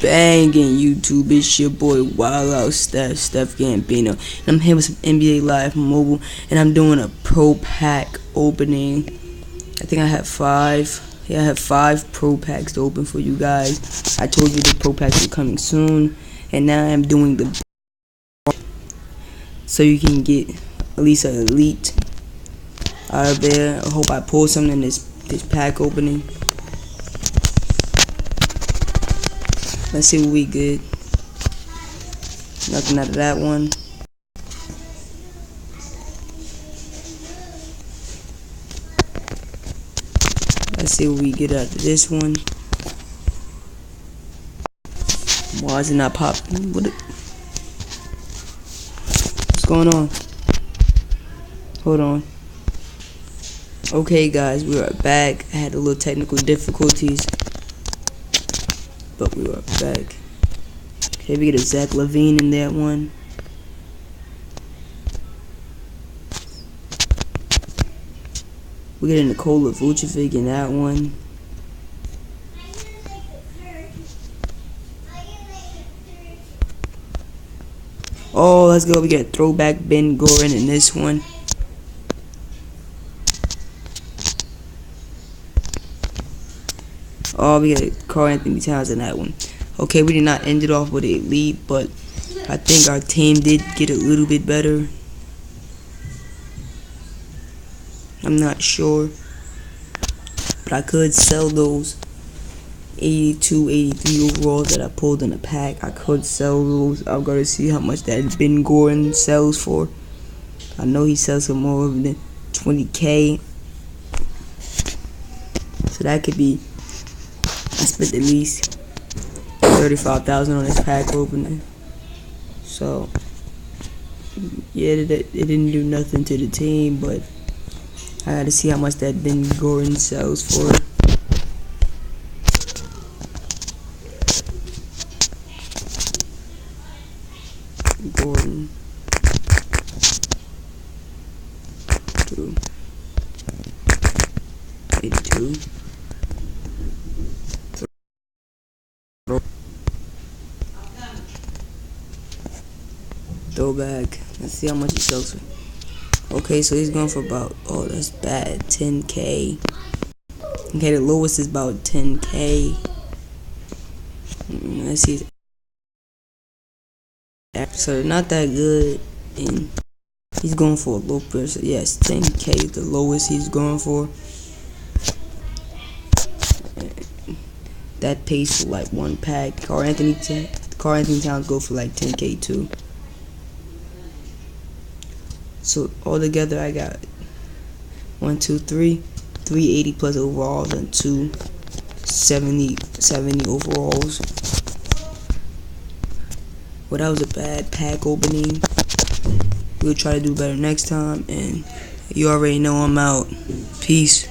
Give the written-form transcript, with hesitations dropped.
banging YouTube? It's your boy Wild Out Steph Gambino, and I'm here with some NBA Live Mobile, and I'm doing a pro pack opening. I think I have 5. Yeah, I have 5 pro packs to open for you guys. I told you the pro packs are coming soon, and now I'm doing the so you can get at least an elite out of there. I hope I pull something in this pack opening. Let's see what we get. Nothing out of that one. Let's see what we get out of this one. Why is it not popping? What's going on? Hold on. Okay guys, we are back. I had a little technical difficulties, but we are back. Okay, we get a Zach LaVine in that one. We get a Nikola Vucevic in that one. Oh, let's go. We get a throwback Ben Goran in this one. Oh, we got Karl Anthony Towns in that one. Okay, we did not end it off with an elite, but I think our team did get a little bit better. I'm not sure, but I could sell those 82, 83 overalls that I pulled in a pack. I could sell those. I'm going to see how much that Ben Goran sells for. I know he sells for more than 20K. So that could be, I spent at least 35,000 on this pack opening. So yeah, it didn't do nothing to the team, but I gotta see how much that Ben Goran sells for. Gordon. 82. Throwback. Let's see how much he sells for. Okay, so he's going for about, oh, that's bad, 10K. Okay, the lowest is about 10K. Let's see. So not that good, and he's going for a low price. So yes, 10K is the lowest he's going for. That pays for like one pack. Karl Anthony Towns go for like 10K too. So altogether, I got 380 plus overalls and 70 overalls. Well, that was a bad pack opening. We'll try to do better next time, and you already know I'm out. Peace.